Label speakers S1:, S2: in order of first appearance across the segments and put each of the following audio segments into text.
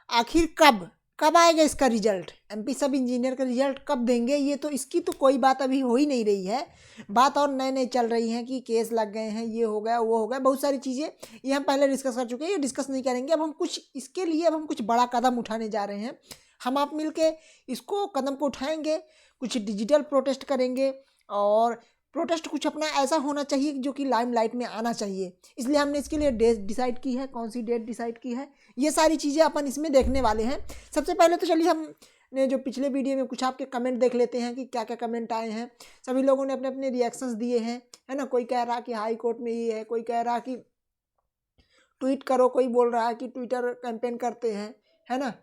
S1: आखिर कब कब आएगा इसका रिजल्ट, एमपी सब इंजीनियर का रिजल्ट कब देंगे, ये तो इसकी तो कोई बात अभी हो ही नहीं रही है। बात और नए नए चल रही हैं कि केस लग गए हैं, ये हो गया वो हो गया, बहुत सारी चीज़ें ये हम पहले डिस्कस कर चुके हैं, ये डिस्कस नहीं करेंगे। अब हम कुछ इसके लिए अब हम कुछ बड़ा कदम उठाने जा रहे हैं। हम आप मिल के इसको कदम को उठाएंगे, कुछ डिजिटल प्रोटेस्ट करेंगे और प्रोटेस्ट कुछ अपना ऐसा होना चाहिए जो कि लाइमलाइट में आना चाहिए। इसलिए हमने इसके लिए डेट डिसाइड की है, कौन सी डेट डिसाइड की है, ये सारी चीज़ें अपन इसमें देखने वाले हैं। सबसे पहले तो चलिए हमने जो पिछले वीडियो में कुछ आपके कमेंट देख लेते हैं कि क्या क्या कमेंट आए हैं। सभी लोगों ने अपने अपने रिएक्शंस दिए हैं, है ना। कोई कह रहा कि हाई कोर्ट में ये है, कोई कह रहा कि ट्वीट करो, कोई बोल रहा है कि ट्विटर कैंपेन करते हैं, है ना।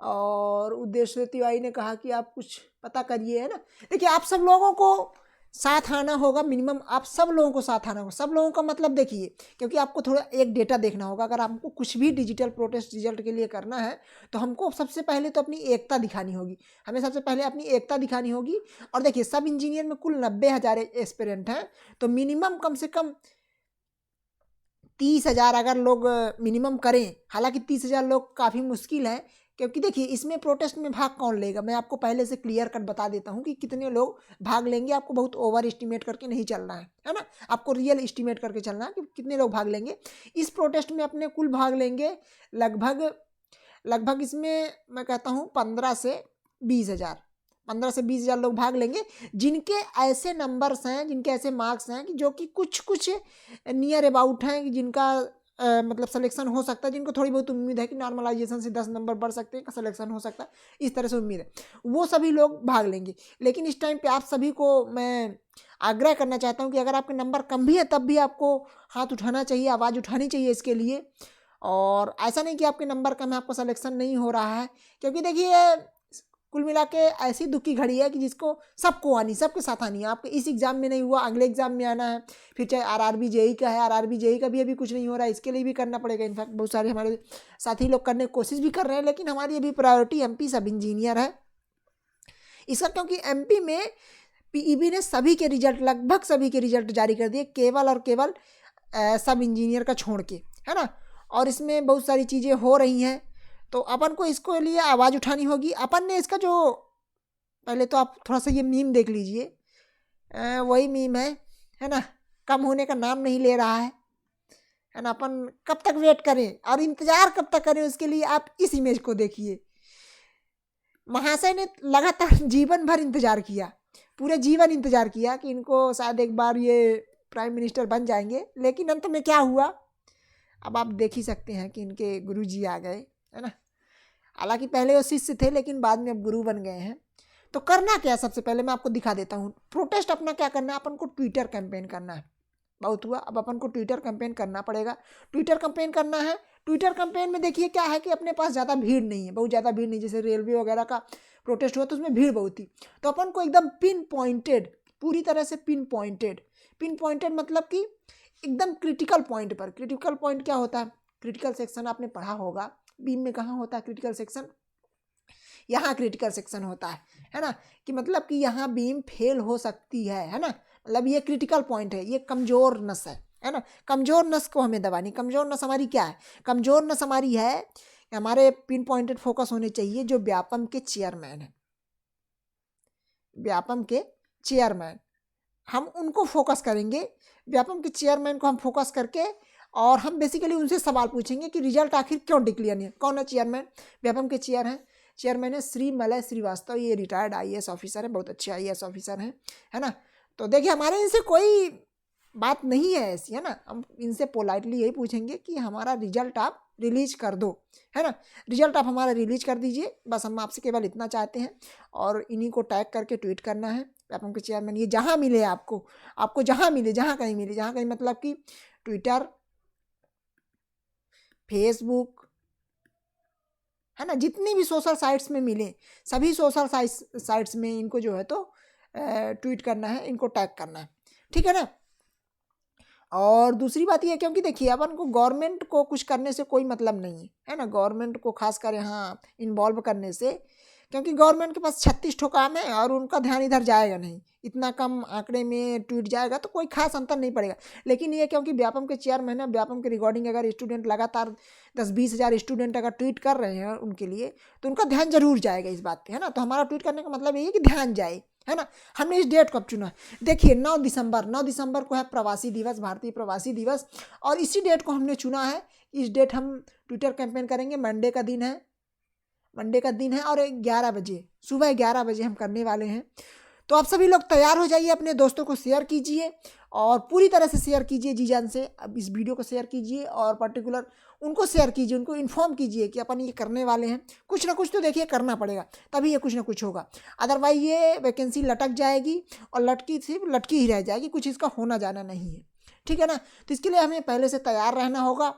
S1: और उद्देश्य तिवारी ने कहा कि आप कुछ पता करिए, है ना। देखिए आप सब लोगों को साथ आना होगा, मिनिमम आप सब लोगों को साथ आना होगा। सब लोगों का मतलब देखिए, क्योंकि आपको थोड़ा एक डेटा देखना होगा। अगर आपको कुछ भी डिजिटल प्रोटेस्ट रिजल्ट के लिए करना है तो हमको सबसे पहले तो अपनी एकता दिखानी होगी, हमें सबसे पहले अपनी एकता दिखानी होगी। और देखिए सब इंजीनियर में कुल 90,000 एस्पिरेंट हैं, तो मिनिमम कम से कम 30,000 अगर लोग मिनिमम करें। हालांकि 30,000 लोग काफ़ी मुश्किल है, क्योंकि देखिए इसमें प्रोटेस्ट में भाग कौन लेगा, मैं आपको पहले से क्लियर कट बता देता हूं कि कितने लोग भाग लेंगे। आपको बहुत ओवर एस्टिमेट करके नहीं चलना है ना, आपको रियल एस्टिमेट करके चलना है कि कितने लोग भाग लेंगे। इस प्रोटेस्ट में अपने कुल भाग लेंगे लगभग इसमें मैं कहता हूँ 15 से 20 हज़ार लोग भाग लेंगे, जिनके ऐसे नंबर्स हैं, जिनके ऐसे मार्क्स हैं कि जो कि कुछ नियर अबाउट हैं, कि जिनका मतलब सिलेक्शन हो सकता है, जिनको थोड़ी बहुत उम्मीद है कि नॉर्मलाइजेशन से 10 नंबर बढ़ सकते हैं, सिलेक्शन हो सकता है, इस तरह से उम्मीद है, वो सभी लोग भाग लेंगे। लेकिन इस टाइम पे आप सभी को मैं आग्रह करना चाहता हूँ कि अगर आपके नंबर कम भी है तब भी आपको हाथ उठाना चाहिए, आवाज़ उठानी चाहिए इसके लिए। और ऐसा नहीं कि आपके नंबर कम है आपको सिलेक्शन नहीं हो रहा है, क्योंकि देखिए कुल मिला के ऐसी दुख की घड़ी है कि जिसको सबको आनी, सबके साथ आनी है। आपके इस एग्ज़ाम में नहीं हुआ, अगले एग्जाम में आना है, फिर चाहे आरआरबी जेई का है, आरआरबी जेई का भी अभी कुछ नहीं हो रहा है, इसके लिए भी करना पड़ेगा। इनफैक्ट बहुत सारे हमारे साथी लोग करने की कोशिश भी कर रहे हैं, लेकिन हमारी अभी प्रायोरिटी एमपी सब इंजीनियर है इसका, क्योंकि एमपी में पीईबी ने सभी के रिजल्ट, लगभग सभी के रिजल्ट जारी कर दिए, केवल और केवल सब इंजीनियर का छोड़ के, है ना। और इसमें बहुत सारी चीज़ें हो रही हैं, तो अपन को इसको लिए आवाज़ उठानी होगी। अपन ने इसका जो पहले तो आप थोड़ा सा ये मीम देख लीजिए, वही मीम है ना, कम होने का नाम नहीं ले रहा है ना। अपन कब तक वेट करें और इंतज़ार कब तक करें, उसके लिए आप इस इमेज को देखिए। महाशय ने लगातार जीवन भर इंतजार किया, पूरे जीवन इंतजार किया कि इनको शायद एक बार ये प्राइम मिनिस्टर बन जाएंगे, लेकिन अंत में क्या हुआ अब आप देख ही सकते हैं कि इनके गुरुजी आ गए, है ना। हालांकि पहले वो शिष्य थे, लेकिन बाद में अब गुरु बन गए हैं। तो करना क्या, सबसे पहले मैं आपको दिखा देता हूँ प्रोटेस्ट अपना क्या करना है। अपन को ट्विटर कैंपेन करना है, बहुत हुआ, अब अपन को ट्विटर कैंपेन करना पड़ेगा। ट्विटर कैंपेन करना है। ट्विटर कैंपेन में देखिए क्या है कि अपने पास ज़्यादा भीड़ नहीं है, बहुत ज़्यादा भीड़ नहीं। जैसे रेलवे वगैरह का प्रोटेस्ट हुआ तो उसमें भीड़ बहुत थी, तो अपन को एकदम पिन पॉइंटेड, पूरी तरह से पिन पॉइंटेड मतलब कि एकदम क्रिटिकल पॉइंट पर। क्रिटिकल पॉइंट क्या होता है, क्रिटिकल सेक्शन आपने पढ़ा होगा, बीम में कहाँ होता है क्रिटिकल सेक्शन, यहाँ क्रिटिकल सेक्शन होता है ना। कि मतलब कि यहाँ बीम फेल हो सकती है ना, मतलब ये क्रिटिकल पॉइंट है, ये कमजोर नस है ना। कमजोर नस को हमें दबानी। कमजोर नस हमारी क्या है, कमजोर नस हमारी है कि हमारे पिन पॉइंटेड फोकस होने चाहिए जो व्यापम के चेयरमैन है, व्यापम के चेयरमैन, हम उनको फोकस करेंगे। व्यापम के चेयरमैन को हम फोकस करके और हम बेसिकली उनसे सवाल पूछेंगे कि रिजल्ट आखिर क्यों डिक्लेयर नहीं है। कौन है चेयरमैन, व्यापम के चेयरमैन है श्री मलय श्रीवास्तव, ये रिटायर्ड आईएएस ऑफिसर है, बहुत अच्छे आईएएस ऑफिसर हैं, है ना। तो देखिए हमारे इनसे कोई बात नहीं है ऐसी, है ना। हम इनसे पोलाइटली यही पूछेंगे कि हमारा रिजल्ट आप रिलीज कर दो, है ना, रिजल्ट आप हमारा रिलीज कर दीजिए, बस हम आपसे केवल इतना चाहते हैं। और इन्हीं को टैग करके ट्वीट करना है, व्यापम के चेयरमैन। ये जहाँ मिले आपको जहाँ मिले, जहाँ कहीं मतलब कि ट्विटर, फेसबुक, है ना, जितनी भी सोशल साइट्स में मिले, सभी सोशल साइट्स में इनको जो है तो ट्वीट करना है, इनको टैग करना है, ठीक है ना। और दूसरी बात ये, क्योंकि देखिए अपन को गवर्नमेंट को कुछ करने से कोई मतलब नहीं है ना, गवर्नमेंट को खास कर यहाँ इन्वॉल्व करने से, क्योंकि गवर्नमेंट के पास 36 ठो काम है और उनका ध्यान इधर जाएगा नहीं, इतना कम आंकड़े में ट्वीट जाएगा तो कोई खास अंतर नहीं पड़ेगा। लेकिन ये क्योंकि व्यापम के चेयरमैन है, व्यापम के रिगार्डिंग अगर स्टूडेंट लगातार 10-20 हज़ार स्टूडेंट अगर ट्वीट कर रहे हैं उनके लिए, तो उनका ध्यान जरूर जाएगा इस बात पे, है ना। तो हमारा ट्वीट करने का मतलब यही है कि ध्यान जाए, है ना। हमने इस डेट को अब चुना, देखिए 9 दिसंबर को है प्रवासी दिवस, भारतीय प्रवासी दिवस, और इसी डेट को हमने चुना है। इस डेट हम ट्विटर कैंपेन करेंगे, मंडे का दिन है और 11 बजे, सुबह 11 बजे हम करने वाले हैं। तो आप सभी लोग तैयार हो जाइए, अपने दोस्तों को शेयर कीजिए और पूरी तरह से शेयर कीजिए जी जान से। अब इस वीडियो को शेयर कीजिए और पर्टिकुलर उनको शेयर कीजिए, उनको इन्फॉर्म कीजिए कि अपन ये करने वाले हैं। कुछ ना कुछ तो देखिए करना पड़ेगा, तभी ये कुछ ना कुछ होगा, अदरवाइज ये वैकेंसी लटक जाएगी और लटकी सिर्फ लटकी ही रह जाएगी, कुछ इसका होना जाना नहीं है, ठीक है ना। तो इसके लिए हमें पहले से तैयार रहना होगा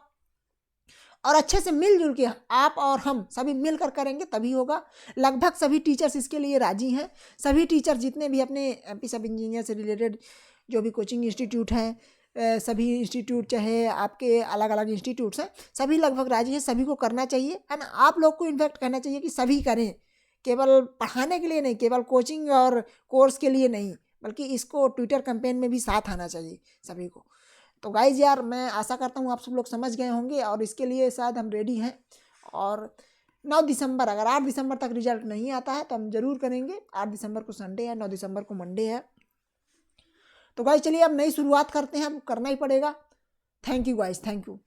S1: और अच्छे से मिलजुल के आप और हम सभी मिलकर करेंगे तभी होगा। लगभग सभी टीचर्स इसके लिए राजी हैं, सभी टीचर जितने भी अपने एमपी सब इंजीनियर से रिलेटेड जो भी कोचिंग इंस्टीट्यूट हैं, सभी इंस्टीट्यूट चाहे आपके अलग अलग इंस्टीट्यूट्स हैं, सभी लगभग राजी हैं, सभी को करना चाहिए, है ना। आप लोग को इन्फैक्ट कहना चाहिए कि सभी करें, केवल पढ़ाने के लिए नहीं, केवल कोचिंग और कोर्स के लिए नहीं, बल्कि इसको ट्विटर कैंपेन में भी साथ आना चाहिए सभी को। तो गाइज यार, मैं आशा करता हूँ आप सब लोग समझ गए होंगे और इसके लिए शायद हम रेडी हैं। और 9 दिसंबर, अगर 8 दिसंबर तक रिजल्ट नहीं आता है तो हम जरूर करेंगे। 8 दिसंबर को संडे है, 9 दिसंबर को मंडे है। तो गाइज चलिए अब नई शुरुआत करते हैं, अब करना ही पड़ेगा। Thank you guys, thank you.